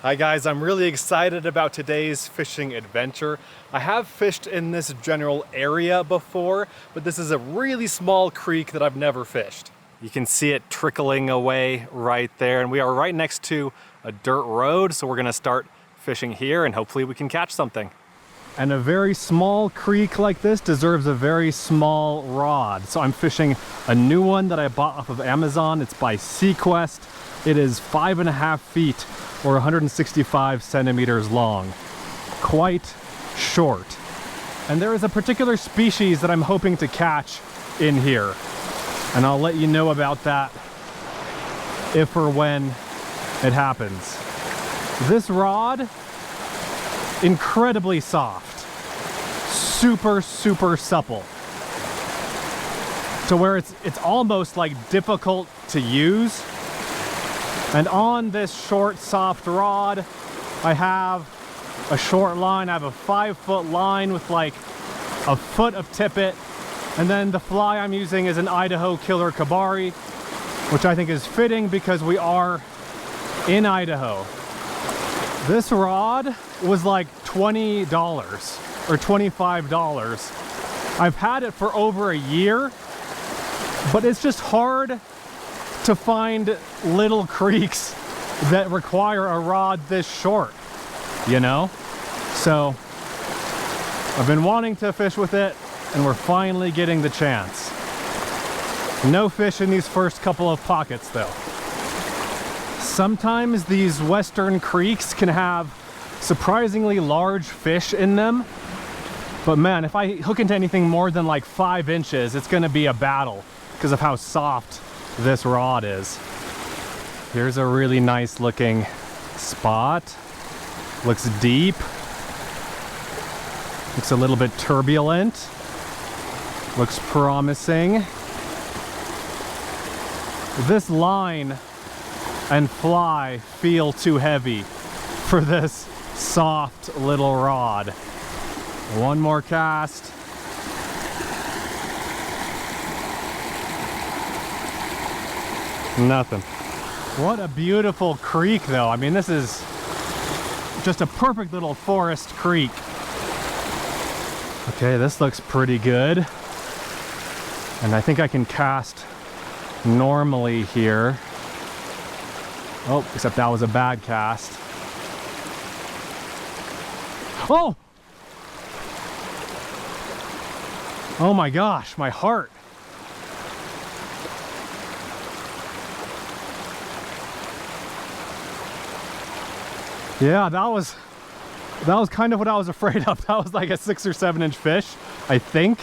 Hi guys, I'm really excited about today's fishing adventure. I have fished in this general area before, but this is a really small creek that I've never fished. You can see it trickling away right there, and we are right next to a dirt road, so we're gonna start fishing here and hopefully we can catch something. And a very small creek like this deserves a very small rod. So I'm fishing a new one that I bought off of Amazon. It's by Sequest. It is 5.5 feet or 165 centimeters long. Quite short. And there is a particular species that I'm hoping to catch in here. And I'll let you know about that if or when it happens. This rod, incredibly soft. Super, super supple. To where it's almost like difficult to use. And on this short, soft rod, I have a short line. I have a 5-foot line with like a foot of tippet. And then the fly I'm using is an Idaho Killer Kebari, which I think is fitting because we are in Idaho. This rod was like $20 or $25. I've had it for over a year, but it's just hard to find little creeks that require a rod this short, you know? So I've been wanting to fish with it and we're finally getting the chance. No fish in these first couple of pockets though. Sometimes these western creeks can have surprisingly large fish in them, but man, if I hook into anything more than like 5 inches, it's gonna be a battle because of how soft this rod is. Here's a really nice looking spot. Looks deep. Looks a little bit turbulent. Looks promising. This line and fly feel too heavy for this soft little rod. One more cast. Nothing. What a beautiful creek though. I mean, this is just a perfect little forest creek. Okay, this looks pretty good. And I think I can cast normally here. Oh, except that was a bad cast. Oh! Oh my gosh, my heart. Yeah, that was kind of what I was afraid of. That was like a 6 or 7 inch fish, I think.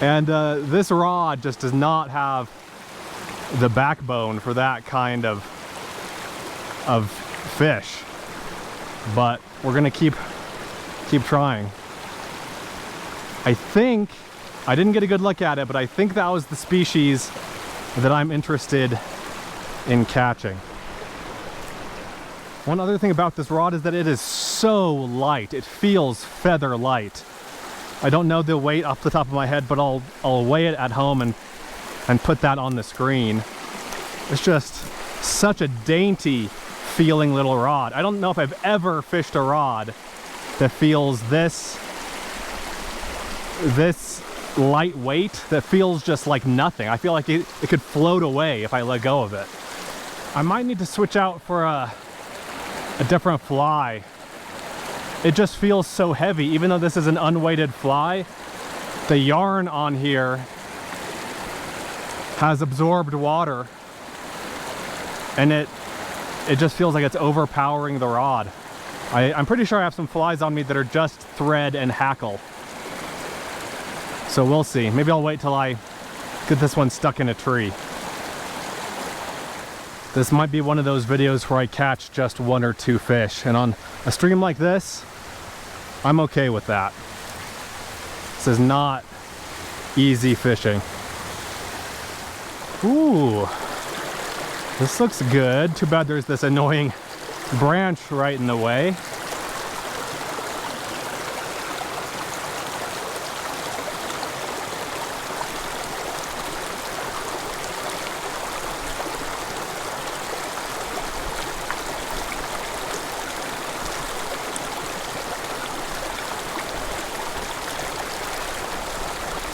And this rod just does not have the backbone for that kind of fish. But we're gonna keep trying. I think, I didn't get a good look at it, but I think that was the species that I'm interested in catching. One other thing about this rod is that it is so light. It feels feather light. I don't know the weight off the top of my head, but I'll weigh it at home and put that on the screen. It's just such a dainty feeling little rod. I don't know if I've ever fished a rod that feels this lightweight, that feels just like nothing. I feel like it could float away if I let go of it. I might need to switch out for a different fly. It just feels so heavy. Even though this is an unweighted fly, the yarn on here has absorbed water and it just feels like it's overpowering the rod. I'm pretty sure I have some flies on me that are just thread and hackle. So we'll see. Maybe I'll wait till I get this one stuck in a tree. This might be one of those videos where I catch just 1 or 2 fish. And on a stream like this, I'm okay with that. This is not easy fishing. Ooh, this looks good. Too bad there's this annoying branch right in the way.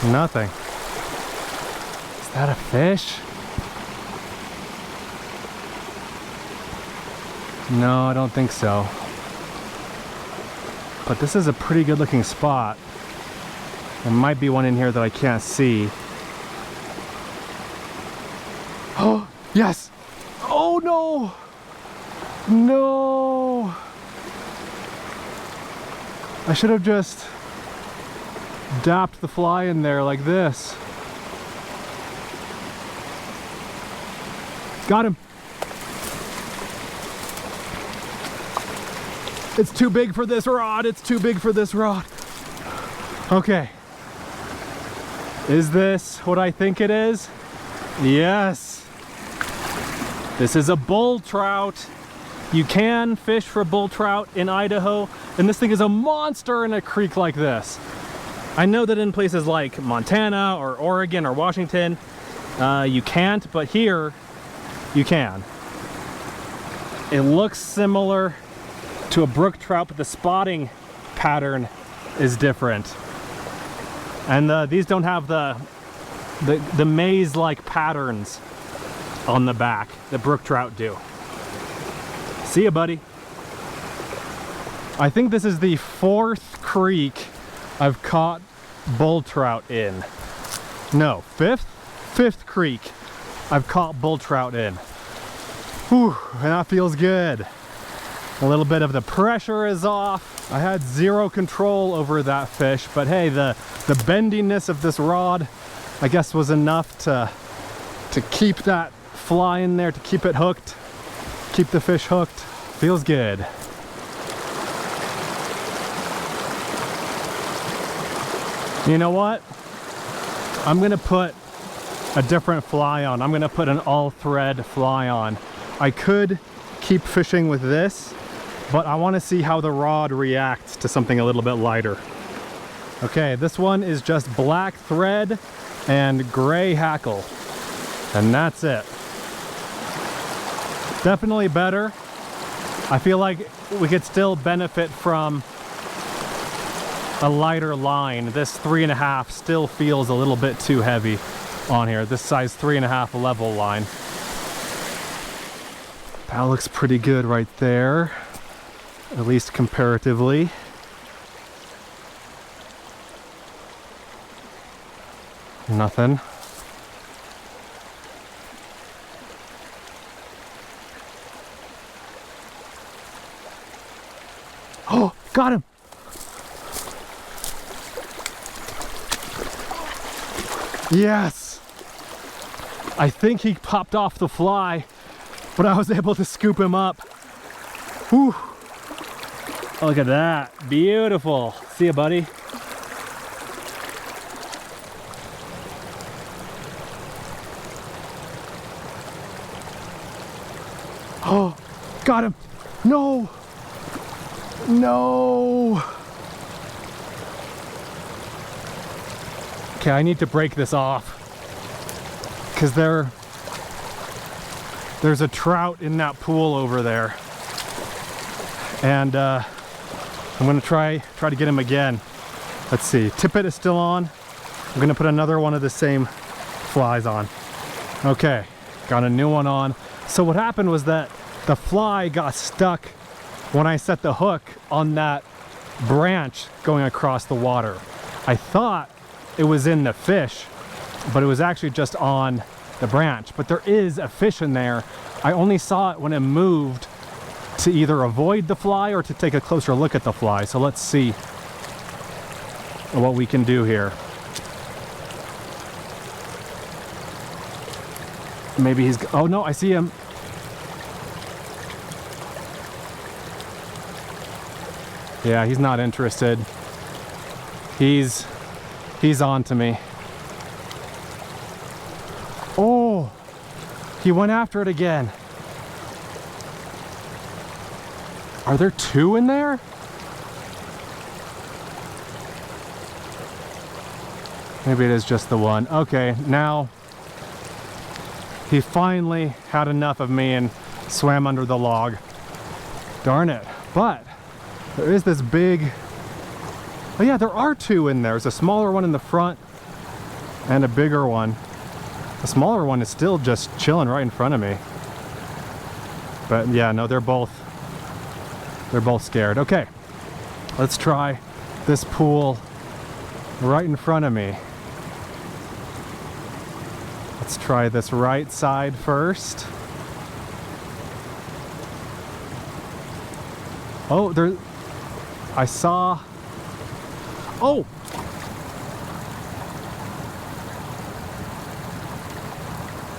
Nothing. Is that a fish? No, I don't think so. But this is a pretty good looking spot. There might be one in here that I can't see. Oh, yes! Oh no! No! I should have just dapped the fly in there like this. Got him! It's too big for this rod. It's too big for this rod. Okay. Is this what I think it is? Yes. This is a bull trout. You can fish for bull trout in Idaho, and this thing is a monster in a creek like this. I know that in places like Montana or Oregon or Washington, you can't, but here you can. It looks similar to a brook trout, but the spotting pattern is different. And these don't have the maze-like patterns on the back that brook trout do. See ya, buddy. I think this is the 4th creek I've caught bull trout in. No, 5th? 5th creek I've caught bull trout in. Whew, and that feels good. A little bit of the pressure is off. I had zero control over that fish, but hey, the bendiness of this rod, I guess, was enough to keep that fly in there, to keep it hooked, keep the fish hooked. Feels good. You know what? I'm gonna put a different fly on. I'm gonna put an all thread fly on. I could keep fishing with this, but I want to see how the rod reacts to something a little bit lighter. Okay, this one is just black thread and gray hackle, and that's it. Definitely better. I feel like we could still benefit from a lighter line. This 3.5 still feels a little bit too heavy on here. This size 3.5 level line. That looks pretty good right there, at least comparatively. Nothing. Oh, got him! Yes! I think he popped off the fly, but I was able to scoop him up. Whew! Look at that. Beautiful. See ya, buddy. Oh, got him. No. No. Okay, I need to break this off because there's a trout in that pool over there. And I'm gonna try to get him again. Let's see, tippet is still on. I'm gonna put another one of the same flies on. Okay, got a new one on. So what happened was that the fly got stuck when I set the hook on that branch going across the water. I thought it was in the fish, but it was actually just on the branch. But there is a fish in there. I only saw it when it moved to either avoid the fly or to take a closer look at the fly. So let's see what we can do here. Maybe he's, oh no, I see him. Yeah, he's not interested. He's on to me. Oh, he went after it again. Are there two in there? Maybe it is just the one. Okay, now he finally had enough of me and swam under the log. Darn it. But there is this big, oh yeah, there are two in there. There's a smaller one in the front and a bigger one. The smaller one is still just chilling right in front of me. But yeah, no, they're both scared. Okay, let's try this pool right in front of me. Let's try this right side first. Oh, there, I saw, oh!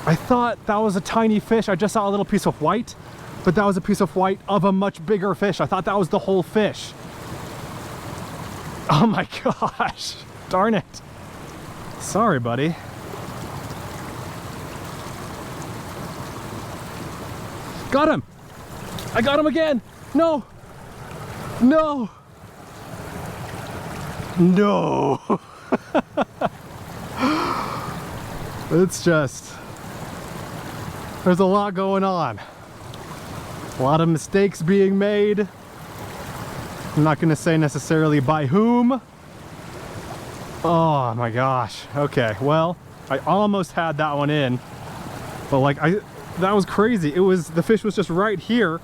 I thought that was a tiny fish. I just saw a little piece of white, but that was a piece of white of a much bigger fish. I thought that was the whole fish. Oh my gosh, darn it. Sorry, buddy. Got him! I got him again! No! No! No! It's just, there's a lot going on. A lot of mistakes being made. I'm not gonna say necessarily by whom. Oh my gosh. Okay, well, I almost had that one in, but like that was crazy. It was, the fish was just right here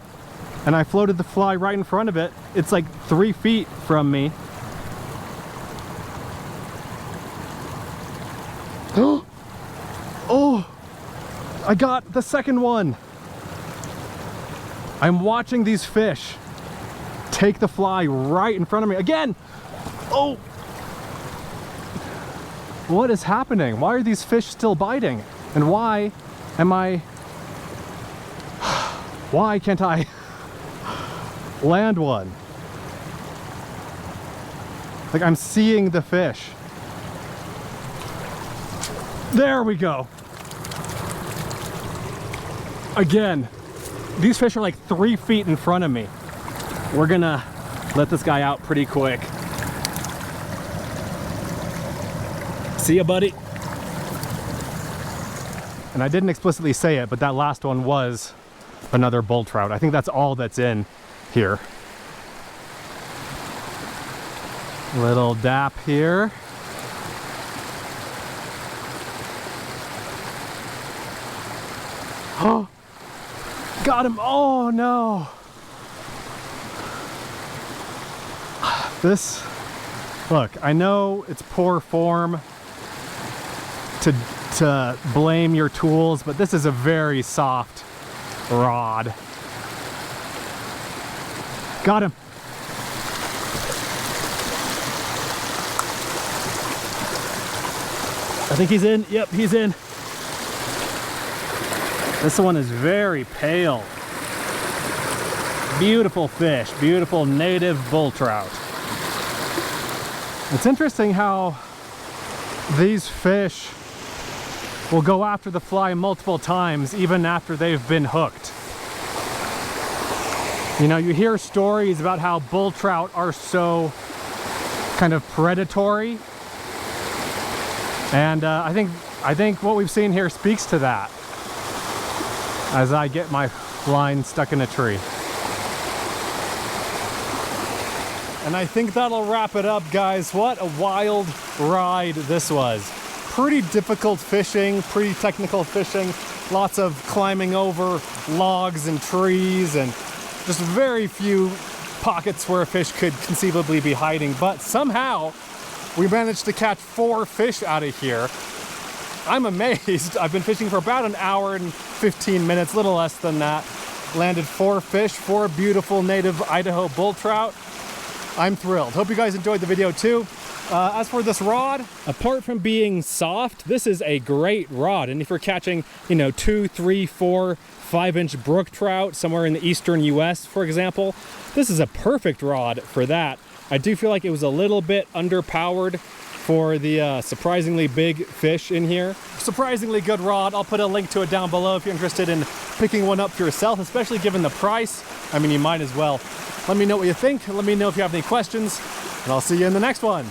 and I floated the fly right in front of it. It's like 3 feet from me. Oh, I got the second one. I'm watching these fish take the fly right in front of me again. Oh, what is happening? Why are these fish still biting? And why am I, why can't I land one? Like, I'm seeing the fish. There we go. Again, these fish are like 3 feet in front of me. We're gonna let this guy out pretty quick. See ya, buddy. And I didn't explicitly say it, but that last one was another bull trout. I think that's all that's in here. Little dap here. Oh, got him. Oh no. This, look, I know it's poor form to blame your tools, but this is a very soft rod. Got him. I think he's in. Yep, he's in. This one is very pale. Beautiful fish, beautiful native bull trout. It's interesting how these fish will go after the fly multiple times even after they've been hooked. You know, you hear stories about how bull trout are so kind of predatory, and I think what we've seen here speaks to that as I get my line stuck in a tree. And I think that'll wrap it up, guys. What a wild ride this was. Pretty difficult fishing, pretty technical fishing, lots of climbing over logs and trees, and just very few pockets where a fish could conceivably be hiding. But somehow we managed to catch 4 fish out of here. I'm amazed. I've been fishing for about an hour and 15 minutes, little less than that. Landed 4 fish, 4 beautiful native Idaho bull trout. I'm thrilled. Hope you guys enjoyed the video too. As for this rod, apart from being soft, this is a great rod. And if you're catching, you know, 2, 3, 4, 5-inch brook trout somewhere in the eastern US, for example, this is a perfect rod for that. I do feel like it was a little bit underpowered for the surprisingly big fish in here. Surprisingly good rod. I'll put a link to it down below if you're interested in picking one up for yourself, especially given the price. I mean, you might as well. Let me know what you think. Let me know if you have any questions, and I'll see you in the next one.